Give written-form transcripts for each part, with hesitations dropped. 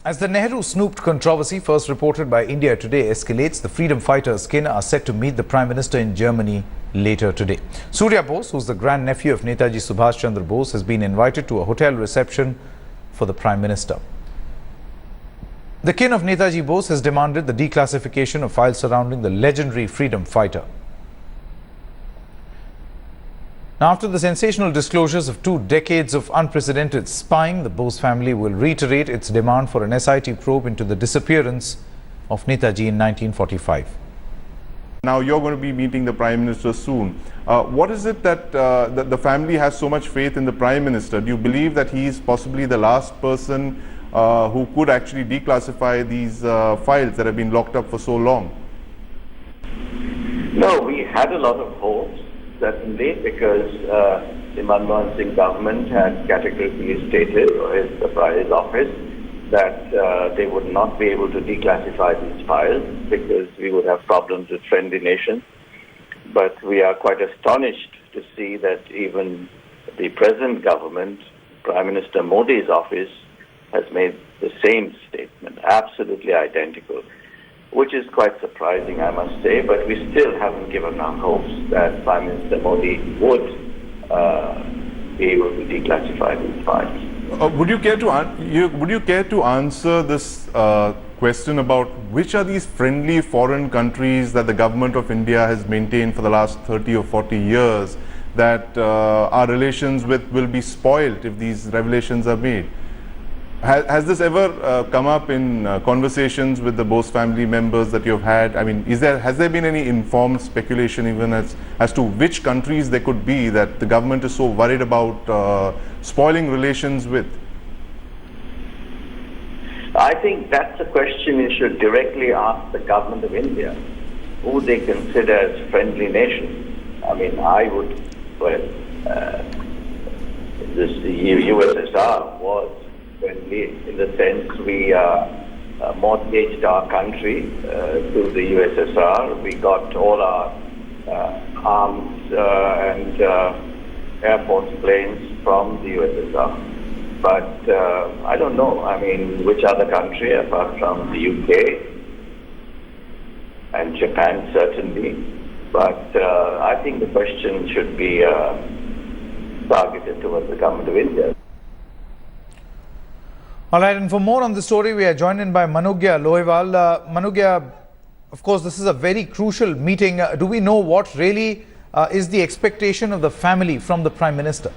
As the Nehru-Snooped controversy, first reported by India Today, escalates, the freedom fighters kin are set to meet the Prime Minister in Germany later today. Surya Bose, who's the grand-nephew of Netaji Subhas Chandra Bose, has been invited to a hotel reception for the Prime Minister. The kin of Netaji Bose has demanded the declassification of files surrounding the legendary freedom fighter. Now, after the sensational disclosures of 2 decades of unprecedented spying, the Bose family will reiterate its demand for an SIT probe into the disappearance of Netaji in 1945. Now you're going to be meeting the Prime Minister soon. What is it that the family has so much faith in the Prime Minister? Do you believe that he is possibly the last person who could actually declassify these files that have been locked up for so long? No, we had a lot of hopes, certainly, because the Manmohan Singh government had categorically stated, or his surprise office, that they would not be able to declassify these files because we would have problems with friendly nations. But we are quite astonished to see that even the present government, Prime Minister Modi's office, has made the same statement, absolutely identical, which is quite surprising, I must say, but we still haven't given our hopes that Prime Minister Modi would be able to declassify these files. Would you care to answer this question about which are these friendly foreign countries that the government of India has maintained for the last 30 or 40 years that our relations with will be spoiled if these revelations are made? Has this ever come up in conversations with the Bose family members that you've had? I mean, has there been any informed speculation even as to which countries there could be that the government is so worried about spoiling relations with? I think that's a question you should directly ask the government of India, who they consider as friendly nations. I mean, I would, this USSR was friendly in the sense we mortgaged our country to the USSR. We got all our arms and Air Force planes from the USSR. But I don't know, I mean, which other country apart from the UK and Japan certainly. But I think the question should be targeted towards the government of India. All right, and for more on the story, we are joined in by Manugya Lohewal. Manugya, of course, this is a very crucial meeting. Do we know what really is the expectation of the family from the Prime Minister?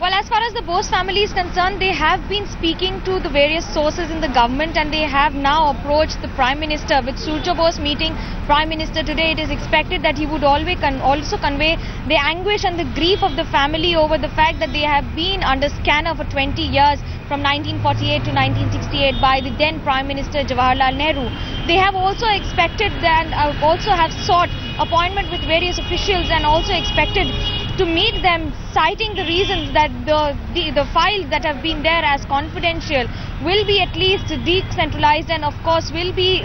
Well, as far as the Bose family is concerned, they have been speaking to the various sources in the government and they have now approached the Prime Minister. With Surya Bose meeting Prime Minister today, it is expected that he would also convey the anguish and the grief of the family over the fact that they have been under scanner for 20 years from 1948 to 1968 by the then Prime Minister Jawaharlal Nehru. They have also expected and also have sought appointment with various officials and also expected to meet them, citing the reasons that the files that have been there as confidential will be at least decentralized and of course will be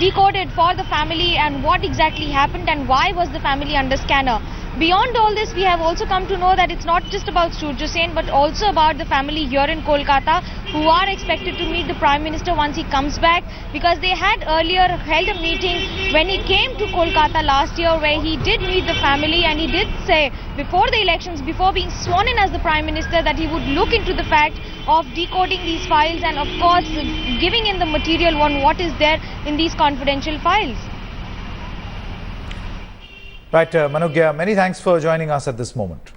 decoded for the family and what exactly happened and why was the family under scanner. Beyond all this, we have also come to know that it's not just about Surya Sen but also about the family here in Kolkata who are expected to meet the Prime Minister once he comes back, because they had earlier held a meeting when he came to Kolkata last year where he did meet the family and he did say before the elections, before being sworn in as the Prime Minister, that he would look into the fact of decoding these files and of course giving in the material on what is there in these confidential files. Right, Manugya, many thanks for joining us at this moment.